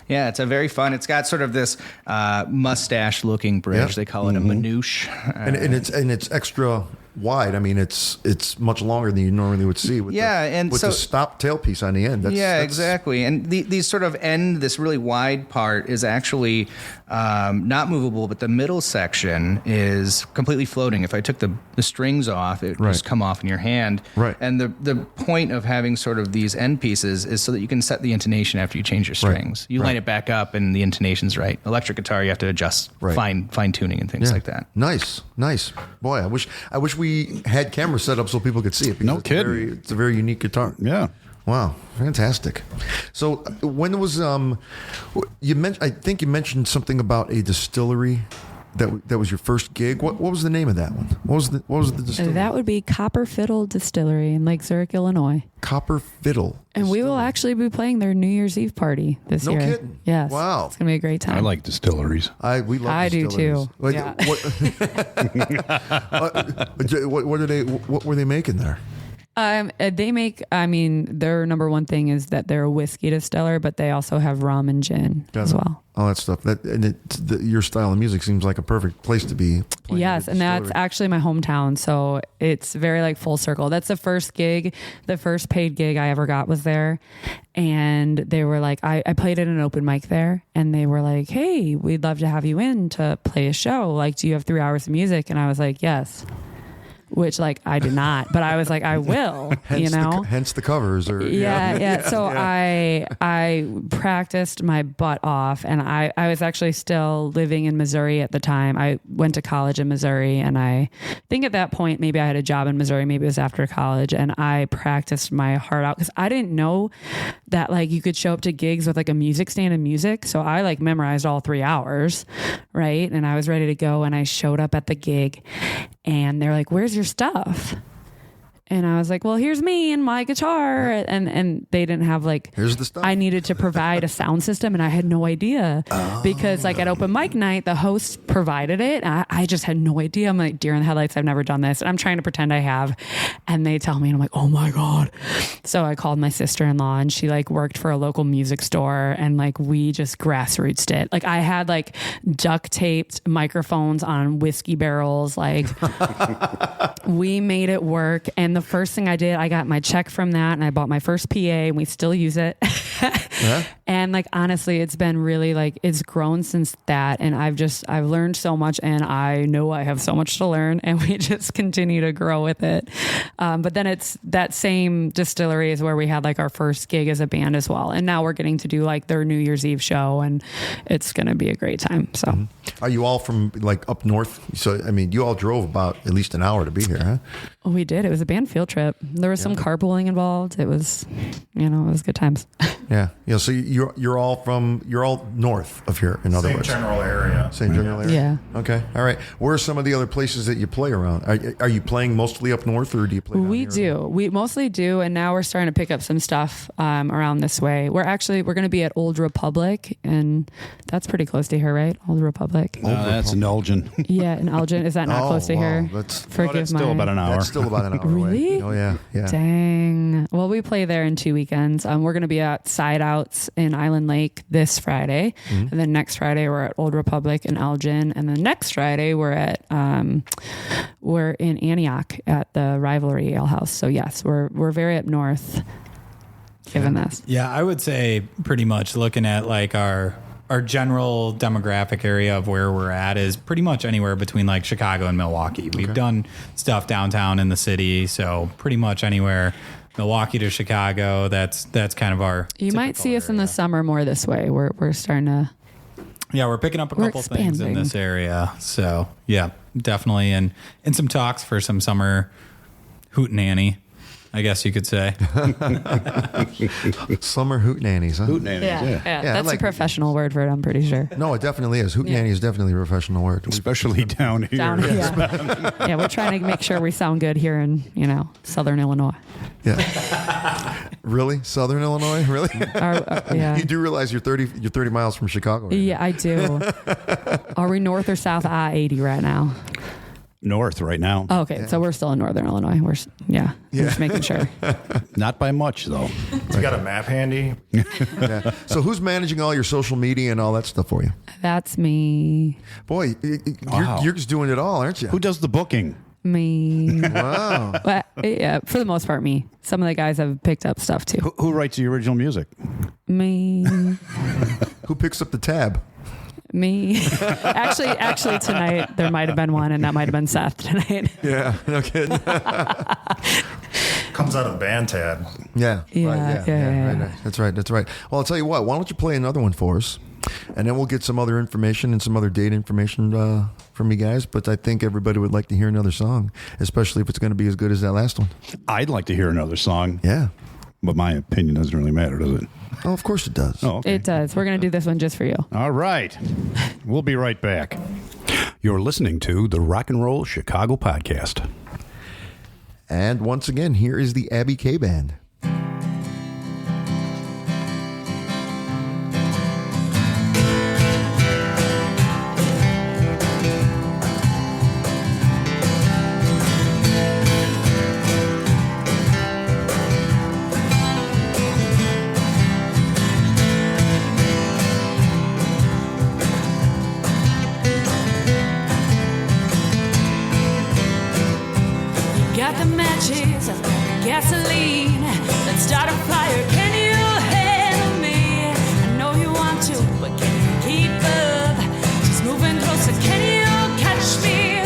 [SPEAKER 5] yeah, it's a very fun. It's got sort of this mustache-looking bridge.
[SPEAKER 3] Yeah.
[SPEAKER 5] They call it a manouche.
[SPEAKER 3] And it's extra wide. I mean, it's much longer than you normally would see. With the stop tailpiece on the end. That's
[SPEAKER 5] Exactly. And these sort of end, this really wide part is actually not movable, but the middle section is completely floating. If I took the strings off, it would just come off in your hand.
[SPEAKER 3] Right.
[SPEAKER 5] And the point of having sort of these end pieces is so that you can set the intonation after you change your strings. You line it back up and the intonation's right. Electric guitar, you have to adjust fine tuning and things like that.
[SPEAKER 3] Nice. Boy, I wish we had camera set up so people could see it.
[SPEAKER 1] No kidding.
[SPEAKER 3] It's a very unique guitar.
[SPEAKER 1] Yeah.
[SPEAKER 3] Wow, fantastic. So when was you mentioned? I think you mentioned something about a distillery. That was your first gig. What was the name of that one? What was the distillery?
[SPEAKER 4] That would be Copper Fiddle Distillery in Lake Zurich, Illinois.
[SPEAKER 3] Copper Fiddle.
[SPEAKER 4] And we will actually be playing their New Year's Eve party this
[SPEAKER 3] No
[SPEAKER 4] year.
[SPEAKER 3] kidding.
[SPEAKER 4] Yes.
[SPEAKER 3] Wow.
[SPEAKER 4] It's going to be a great time.
[SPEAKER 1] I like distilleries.
[SPEAKER 3] We love
[SPEAKER 4] I do
[SPEAKER 3] distilleries.
[SPEAKER 4] too.
[SPEAKER 3] Like,
[SPEAKER 4] Yeah.
[SPEAKER 3] what were they making there?
[SPEAKER 4] They make, their number one thing is that they're a whiskey distiller, but they also have rum and gin as well.
[SPEAKER 3] All that stuff. Your style of music seems like a perfect place to be playing.
[SPEAKER 4] Yes, and that's actually my hometown, so it's very like full circle. That's the first gig, the first paid gig I ever got was there, and they were like, I played at an open mic there, and they were like, hey, we'd love to have you in to play a show. Like, do you have 3 hours of music? And I was like, yes. which like I did not, but I was like, I will,
[SPEAKER 3] hence the covers, or
[SPEAKER 4] yeah. So I practiced my butt off, and I was actually still living in Missouri at the time. I went to college in Missouri, and I think at that point maybe I had a job in Missouri, maybe it was after college, and I practiced my heart out because I didn't know that like you could show up to gigs with like a music stand and music. So I like memorized all 3 hours, right? And I was ready to go, and I showed up at the gig, and they're like, "Where's your stuff?" And I was like, well, here's me and my guitar. And they didn't have like,
[SPEAKER 3] here's the stuff.
[SPEAKER 4] I needed to provide a sound system, and I had no idea because like at open mic night, the host provided it. I just had no idea. I'm like deer in the headlights. I've never done this. And I'm trying to pretend I have. And they tell me, and I'm like, oh my God. So I called my sister-in-law, and she like worked for a local music store, and like we just grassrootsed it. Like I had like duct taped microphones on whiskey barrels. Like we made it work. And the first thing I did, I got my check from that, and I bought my first PA, and we still use it. Yeah. And like, honestly, it's been really like, it's grown since that. And I've learned so much, and I know I have so much to learn, and we just continue to grow with it. But then it's that same distillery is where we had like our first gig as a band as well. And now we're getting to do like their New Year's Eve show, and it's going to be a great time. So
[SPEAKER 3] Are you all from like up north? So, I mean, you all drove about at least an hour to be here, huh?
[SPEAKER 4] We did. It was a band field trip. There was some carpooling involved. It was, it was good times.
[SPEAKER 3] Yeah. So you're all north of here, in other words.
[SPEAKER 7] Same general area.
[SPEAKER 3] Same general area?
[SPEAKER 4] Yeah.
[SPEAKER 3] Okay. All right. Where are some of the other places that you play around? Are you playing mostly up north, or do you play down
[SPEAKER 4] We
[SPEAKER 3] here?
[SPEAKER 4] do. We mostly do. And now we're starting to pick up some stuff around this way. We're going to be at Old Republic, and that's pretty close to here, right? Old Republic.
[SPEAKER 1] That's in Elgin.
[SPEAKER 4] Yeah, in Elgin. Is that not close to here?
[SPEAKER 3] That's
[SPEAKER 1] still about an hour.
[SPEAKER 3] That's still about an hour
[SPEAKER 4] Really?
[SPEAKER 3] away. Oh, yeah. Yeah.
[SPEAKER 4] Dang. Well, we play there in 2 weekends. We're going to be at Side Outs in Island Lake this Friday. And then next Friday, we're at Old Republic in Elgin. And then next Friday, we're in Antioch at the Rivalry Ale House. So yes, we're very up north given this.
[SPEAKER 8] Yeah, I would say pretty much looking at like our general demographic area of where we're at is pretty much anywhere between like Chicago and Milwaukee. We've done stuff downtown in the city, so pretty much anywhere Milwaukee to Chicago. That's kind of our.
[SPEAKER 4] You might see us in the summer more this way. We're starting to.
[SPEAKER 8] Yeah, we're picking up a couple things in this area. So yeah, definitely, and some talks for some summer hootenanny, I guess you could say.
[SPEAKER 3] Summer hootenannies, huh?
[SPEAKER 1] Hootenannies,
[SPEAKER 4] Yeah, that's a professional word for it, I'm pretty sure.
[SPEAKER 3] No, it definitely is. Hootenanny is definitely a professional word.
[SPEAKER 1] Especially down here.
[SPEAKER 4] Yeah, we're trying to make sure we sound good here in, Southern Illinois.
[SPEAKER 3] Yeah. Really? Southern Illinois? Really?
[SPEAKER 4] Yeah.
[SPEAKER 3] You do realize you're 30 miles from Chicago. Right?
[SPEAKER 4] Yeah, I do. Are we north or south I-80 right now?
[SPEAKER 1] North right now.
[SPEAKER 4] Oh, okay, so we're still in Northern Illinois. We're just making sure.
[SPEAKER 1] Not by much, though.
[SPEAKER 7] You got a map handy?
[SPEAKER 3] Yeah. So who's managing all your social media and all that stuff for you?
[SPEAKER 4] That's me.
[SPEAKER 3] Boy, you're just doing it all, aren't you?
[SPEAKER 1] Who does the booking?
[SPEAKER 4] Me.
[SPEAKER 3] Wow.
[SPEAKER 4] But yeah, for the most part, me. Some of the guys have picked up stuff too.
[SPEAKER 1] Who writes the original music?
[SPEAKER 4] Me.
[SPEAKER 3] Who picks up the tab?
[SPEAKER 4] Me. Actually, tonight there might have been one, and that might have been Seth tonight.
[SPEAKER 3] Yeah, no kidding.
[SPEAKER 7] Comes out of band tab.
[SPEAKER 3] Yeah.
[SPEAKER 4] Yeah.
[SPEAKER 3] Right. That's right. Well, I'll tell you what. Why don't you play another one for us, and then we'll get some other information and some other date information from you guys. But I think everybody would like to hear another song, especially if it's going to be as good as that last one.
[SPEAKER 1] I'd like to hear another song.
[SPEAKER 3] Yeah.
[SPEAKER 1] But my opinion doesn't really matter, does it?
[SPEAKER 3] Oh, of course it does.
[SPEAKER 1] Oh, okay.
[SPEAKER 4] It does. We're going to do this one just for you.
[SPEAKER 1] All right. We'll be right back. You're listening to the Rock and Roll Chicago Podcast.
[SPEAKER 3] And once again, here is the Abby K Band.
[SPEAKER 11] Got the matches, I've got the gasoline. Let's start a fire. Can you handle me? I know you want to, but can you keep up? Just moving closer. Can you catch me?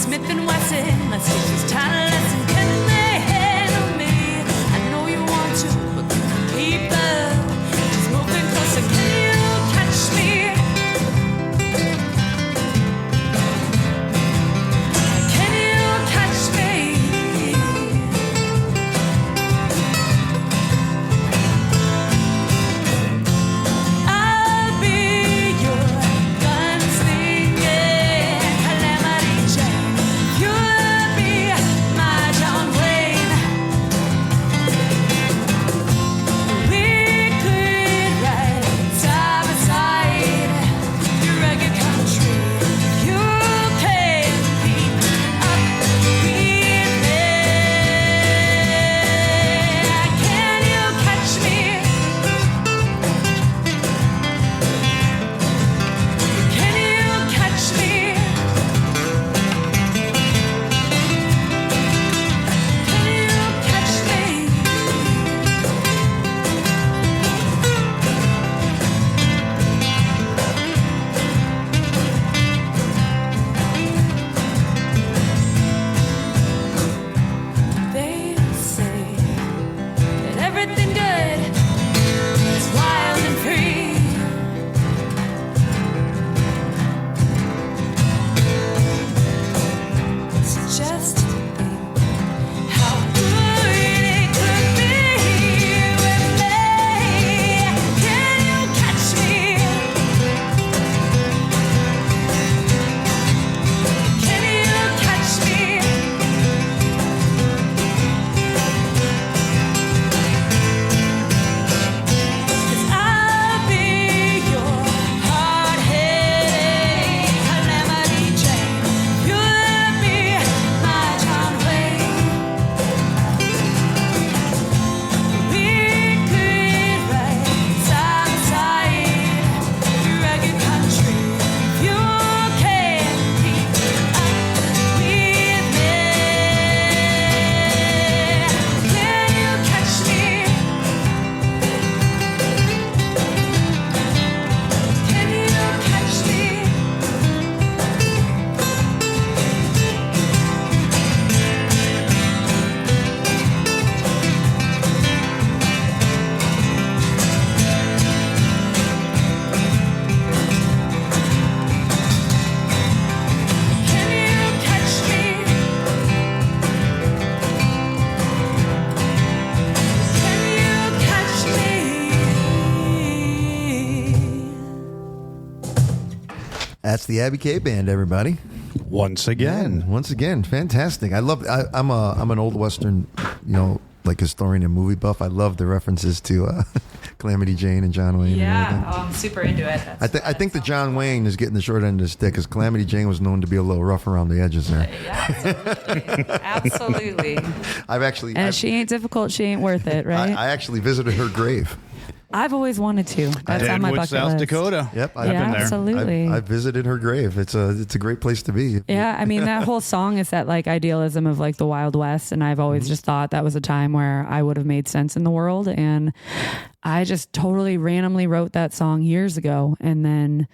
[SPEAKER 11] Smith and Wesson, let's teach this tiny lesson. Can they handle me? I know you want to, but can you keep up? Just moving closer, can you catch me? Can you catch me? I'll be your gunslinging calamity jane. You'll be my John Wayne. We could ride side by side through rugged country. You can keep up with me. Can you catch me? Can you catch me? Can you catch me? They say that everything good is wild and free. It's just to think how good it could be with me. Can you catch me? Can you catch me? Cause I'll be your hard-headed calamity jane. You'll be my John Wayne. We could ride side by side through rugged country. You can keep up with me. Can you catch me? Can you catch me? Can you catch me? Can you catch me?
[SPEAKER 3] That's the Abby K Band, everybody.
[SPEAKER 1] Once again.
[SPEAKER 3] Once again, fantastic. I'm an old Western, like historian and movie buff. I love the references to Calamity Jane and John Wayne. and everything.
[SPEAKER 6] I'm super into it.
[SPEAKER 3] I think the John Wayne is getting the short end of the stick because Calamity Jane was known to be a little rough around the edges there.
[SPEAKER 6] Absolutely.
[SPEAKER 4] And she ain't difficult, she ain't worth it, right?
[SPEAKER 3] I actually visited her grave.
[SPEAKER 4] I've always wanted to. That's on my
[SPEAKER 1] Deadwood,
[SPEAKER 4] bucket
[SPEAKER 1] South
[SPEAKER 4] list.
[SPEAKER 1] Dakota.
[SPEAKER 3] Yep,
[SPEAKER 4] I've been there. Absolutely.
[SPEAKER 3] I visited her grave. It's a great place to be.
[SPEAKER 4] Yeah, I mean that whole song is that like idealism of like the Wild West, and I've always just thought that was a time where I would have made sense in the world, and I just totally randomly wrote that song years ago, and then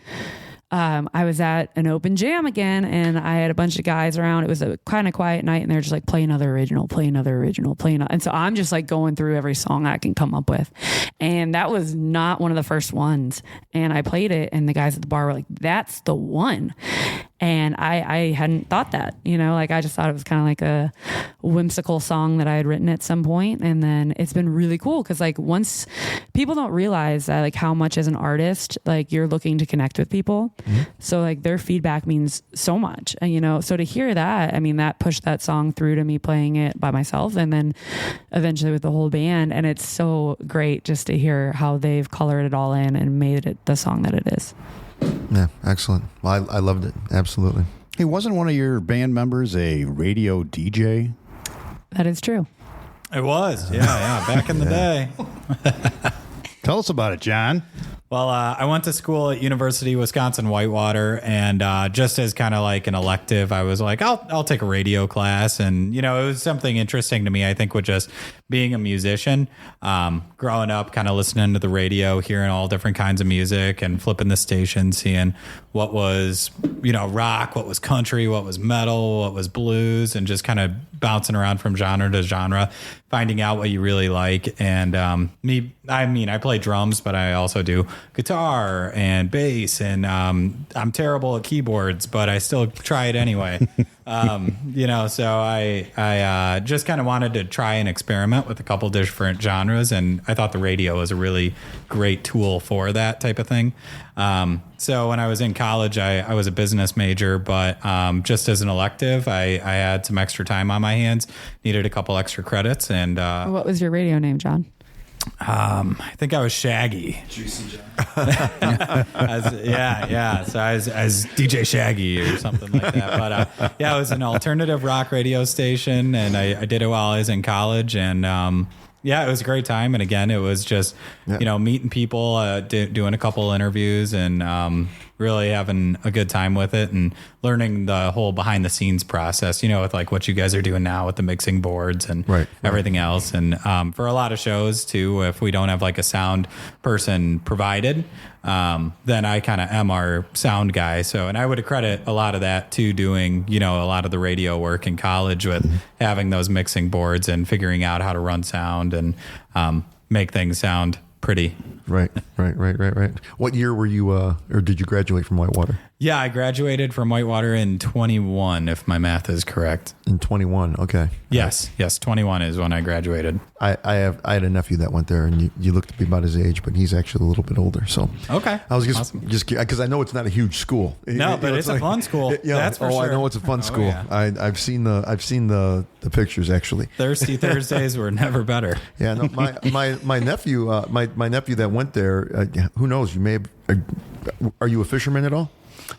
[SPEAKER 4] I was at an open jam again, and I had a bunch of guys around. It was a kind of quiet night, and they're just like, play another original, play another original, play another. And so I'm just like going through every song I can come up with. And that was not one of the first ones. And I played it, and the guys at the bar were like, that's the one. And I hadn't thought that, like I just thought it was kind of like a whimsical song that I had written at some point. And then it's been really cool because like once people don't realize that like how much as an artist, like you're looking to connect with people. Mm-hmm. So like their feedback means so much. And, so to hear that, I mean, that pushed that song through to me playing it by myself and then eventually with the whole band. And it's so great just to hear how they've colored it all in and made it the song that it is.
[SPEAKER 3] Yeah, excellent. Well, I loved it. Absolutely.
[SPEAKER 1] Hey, wasn't one of your band members a radio DJ?
[SPEAKER 4] That is true.
[SPEAKER 8] It was. Yeah. Back in the day.
[SPEAKER 1] Tell us about it, John.
[SPEAKER 8] Well, I went to school at University of Wisconsin-Whitewater, and just as kind of like an elective, I was like, I'll take a radio class. And, it was something interesting to me, I think, with just being a musician, growing up, kind of listening to the radio, hearing all different kinds of music and flipping the station, seeing what was, rock, what was country, what was metal, what was blues, and just kind of bouncing around from genre to genre, finding out what you really like. And I play drums, but I also do guitar and bass, and I'm terrible at keyboards, but I still try it anyway. So I just kind of wanted to try and experiment with a couple different genres, and I thought the radio was a really great tool for that type of thing. So when I was in college, I was a business major, but just as an elective, I had some extra time on my hands, needed a couple extra credits. And
[SPEAKER 4] what was your radio name, John?
[SPEAKER 8] I think I was Shaggy.
[SPEAKER 7] Juicy John.
[SPEAKER 8] Yeah. So I was DJ Shaggy or something like that. But it was an alternative rock radio station, and I did it while I was in college. And it was a great time. And again, it was just, meeting people, doing a couple interviews, and really having a good time with it, and learning the whole behind the scenes process, with like what you guys are doing now with the mixing boards and everything else. And for a lot of shows too, if we don't have like a sound person provided, then I kind of am our sound guy. So, and I would credit a lot of that to doing, a lot of the radio work in college with having those mixing boards and figuring out how to run sound and make things sound pretty.
[SPEAKER 3] Right. What year were you, or did you graduate from Whitewater?
[SPEAKER 8] Yeah, I graduated from Whitewater in 21, if my math is correct.
[SPEAKER 3] In 21, okay.
[SPEAKER 8] Yes, 21 is when I graduated.
[SPEAKER 3] I had a nephew that went there, and you look to be about his age, but he's actually a little bit older. So
[SPEAKER 8] okay,
[SPEAKER 3] I was just
[SPEAKER 8] awesome.
[SPEAKER 3] because I know it's not a huge school.
[SPEAKER 8] No, but it's a fun school. That's for sure.
[SPEAKER 3] I know it's a fun school.
[SPEAKER 8] Yeah.
[SPEAKER 3] I've seen the pictures actually.
[SPEAKER 8] Thirsty Thursdays were never better.
[SPEAKER 3] Yeah, no, my nephew, my nephew that went there. Who knows? You may have. Are you a fisherman at all?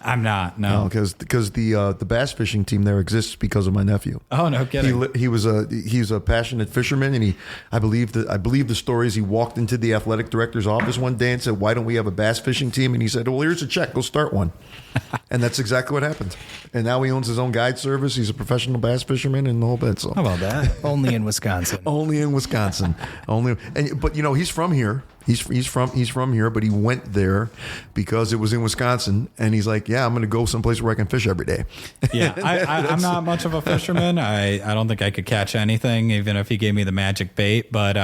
[SPEAKER 8] I'm not. No,
[SPEAKER 3] because the bass fishing team there exists because of my nephew.
[SPEAKER 8] Oh, no kidding.
[SPEAKER 3] He's a passionate fisherman, and I believe the stories. He walked into the athletic director's office one day and said, "Why don't we have a bass fishing team?" And he said, "Well, here's a check. Go start one." And that's exactly what happened. And now he owns his own guide service. He's a professional bass fisherman and the whole bit. So
[SPEAKER 8] how about that?
[SPEAKER 5] Only in Wisconsin.
[SPEAKER 3] Only in Wisconsin. But he's from here. He's from here, but he went there because it was in Wisconsin, and he's like, yeah, I'm going to go someplace where I can fish every day.
[SPEAKER 8] Yeah, I'm not much of a fisherman. I don't think I could catch anything, even if he gave me the magic bait. But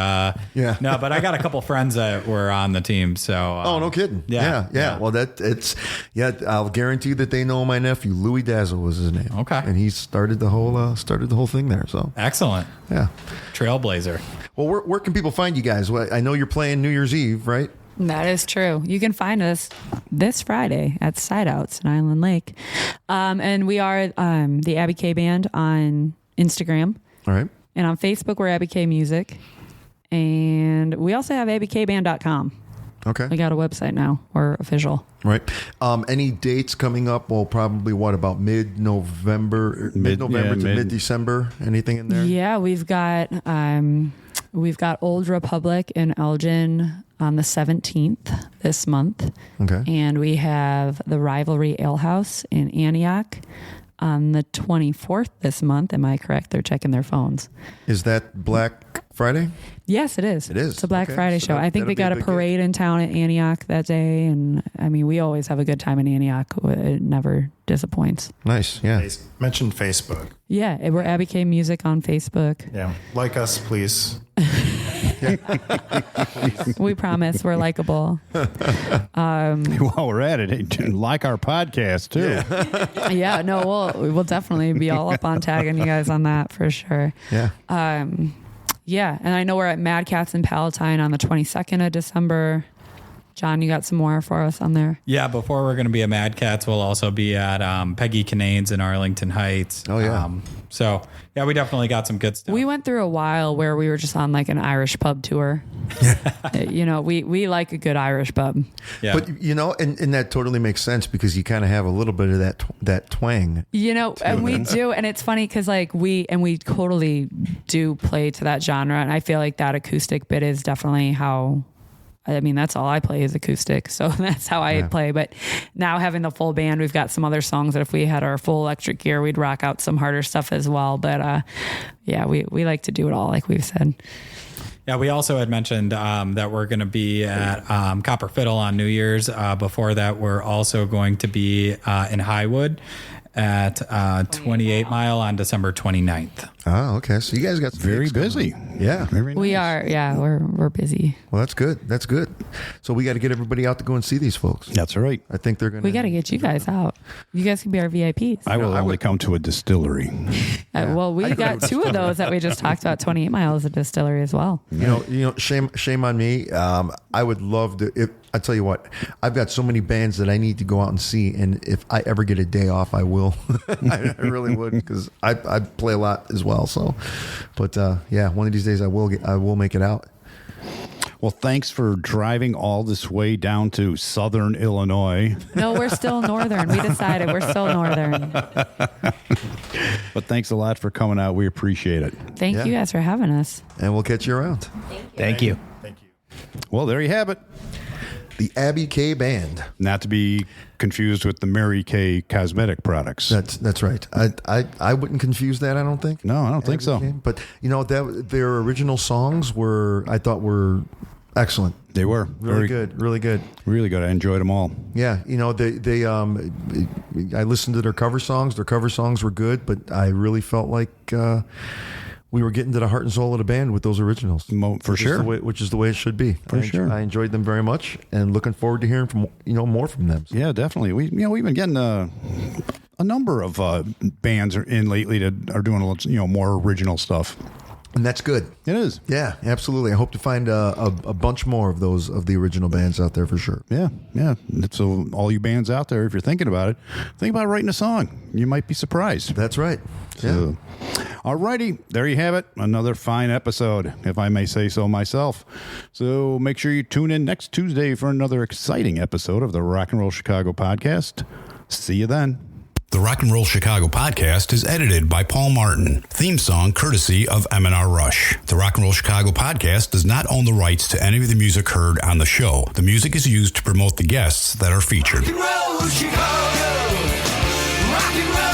[SPEAKER 8] no, but I got a couple friends that were on the team. So
[SPEAKER 3] oh, no kidding. Yeah. Well, I'll guarantee that they know my nephew. Louis Dazzle was his name.
[SPEAKER 8] Okay,
[SPEAKER 3] and he started the whole thing there. So
[SPEAKER 8] excellent.
[SPEAKER 3] Yeah,
[SPEAKER 8] trailblazer.
[SPEAKER 3] Well, where can people find you guys? Well, I know you're playing New Year's Eve, right?
[SPEAKER 4] That is true. You can find us this Friday at Sideouts in Island Lake. And we are the Abby K Band on Instagram.
[SPEAKER 3] All right.
[SPEAKER 4] And on Facebook, we're Abby K Music. And we also have abbykband.com.
[SPEAKER 3] Okay.
[SPEAKER 4] We got a website now. We're official.
[SPEAKER 3] Right. Any dates coming up? Well, probably about mid-November to mid-December? Anything in there?
[SPEAKER 4] Yeah, we've got Old Republic in Elgin on the 17th this month.
[SPEAKER 3] Okay.
[SPEAKER 4] And we have the Rivalry Ale House in Antioch on the 24th this month. Am I correct? They're checking their phones.
[SPEAKER 3] Is that Black Friday?
[SPEAKER 4] Yes, it is.
[SPEAKER 3] It is.
[SPEAKER 4] It's a Black Friday show. I think they got a
[SPEAKER 3] big
[SPEAKER 4] parade in town at Antioch that day. And I mean, we always have a good time in Antioch. It never disappoints.
[SPEAKER 3] Nice. Yeah.
[SPEAKER 7] Mentioned Facebook.
[SPEAKER 4] Yeah. We're Abby K Music on Facebook.
[SPEAKER 7] Yeah. Like us, please.
[SPEAKER 4] We promise we're likable.
[SPEAKER 1] While we're at it, like our podcast too.
[SPEAKER 4] Yeah, no, we'll definitely be all up on tagging you guys on that for sure.
[SPEAKER 3] Yeah.
[SPEAKER 4] Yeah, and I know we're at Mad Cats in Palatine on the 22nd of December. John, you got some more for us on there?
[SPEAKER 8] Yeah, before we're going to be at Mad Cats, we'll also be at Peggy Canane's in Arlington Heights.
[SPEAKER 3] Oh, yeah.
[SPEAKER 8] So, yeah, we definitely got some good stuff.
[SPEAKER 4] We went through a while where we were just on like an Irish pub tour. We like a good Irish pub.
[SPEAKER 8] Yeah.
[SPEAKER 3] But, and that totally makes sense because you kind of have a little bit of that twang.
[SPEAKER 4] And we do. And it's funny because we totally do play to that genre. And I feel like that acoustic bit is definitely how I mean, that's all I play is acoustic. So that's how I play. But now having the full band, we've got some other songs that if we had our full electric gear, we'd rock out some harder stuff as well. But yeah, we like to do it all, like we've said.
[SPEAKER 8] Yeah, we also had mentioned that we're going to be at Copper Fiddle on New Year's. Before that, we're also going to be in Highwood at 28 Mile on December 29th.
[SPEAKER 3] Oh, okay. So you guys got some
[SPEAKER 1] Very
[SPEAKER 3] gigs coming
[SPEAKER 1] busy.
[SPEAKER 3] up. Yeah.
[SPEAKER 1] Very nice.
[SPEAKER 4] We are, yeah, we're busy.
[SPEAKER 3] Well, that's good. That's good. So we got to get everybody out to go and see these folks.
[SPEAKER 1] That's right.
[SPEAKER 3] I think they're going to.
[SPEAKER 4] We got to get you guys out. You guys can be our VIPs.
[SPEAKER 1] I will only come to a distillery.
[SPEAKER 4] Well, we got two of those that we just talked about. 28 Miles of distillery as well.
[SPEAKER 3] You know, shame on me. I would love to. I tell you what, I've got so many bands that I need to go out and see, and if I ever get a day off, I will. I really would, because I play a lot as well. So, but yeah, one of these days I will make it out.
[SPEAKER 1] Well, thanks for driving all this way down to southern Illinois.
[SPEAKER 4] No, we're still northern. We decided we're still northern.
[SPEAKER 1] But thanks a lot for coming out. We appreciate it.
[SPEAKER 4] Thank you guys for having us.
[SPEAKER 3] And we'll catch you around.
[SPEAKER 5] Thank you.
[SPEAKER 1] Well, there you have it.
[SPEAKER 3] The Abby K Band.
[SPEAKER 1] Not to be confused with the Mary Kay cosmetic products.
[SPEAKER 3] That's right. I wouldn't confuse that. I don't think.
[SPEAKER 1] No, I don't think so.
[SPEAKER 3] But you know that their original songs were excellent.
[SPEAKER 1] They were
[SPEAKER 3] Really good.
[SPEAKER 1] really good. I enjoyed them all.
[SPEAKER 3] Yeah, you know they I listened to their cover songs. Their cover songs were good, but I really felt like we were getting to the heart and soul of the band with those originals.
[SPEAKER 1] For sure.
[SPEAKER 3] Which is the way it should be.
[SPEAKER 1] For sure.
[SPEAKER 3] I enjoyed them very much, and looking forward to hearing from more from them.
[SPEAKER 1] Yeah, definitely. We've been getting a number of bands in lately that are doing more original stuff.
[SPEAKER 3] And that's good.
[SPEAKER 1] It is.
[SPEAKER 3] Yeah, absolutely. I hope to find a bunch more of the original bands out there for sure.
[SPEAKER 1] Yeah. So all you bands out there, if you're thinking about it, think about writing a song. You might be surprised.
[SPEAKER 3] That's right.
[SPEAKER 1] So, alrighty, there you have it. Another fine episode, if I may say so myself. So make sure you tune in next Tuesday for another exciting episode of the Rock and Roll Chicago podcast. See you then.
[SPEAKER 12] The Rock and Roll Chicago podcast is edited by Paul Martin. Theme song courtesy of M&R Rush. The Rock and Roll Chicago podcast does not own the rights to any of the music heard on the show. The music is used to promote the guests that are featured.
[SPEAKER 2] Rock and roll, Chicago. Rock and roll.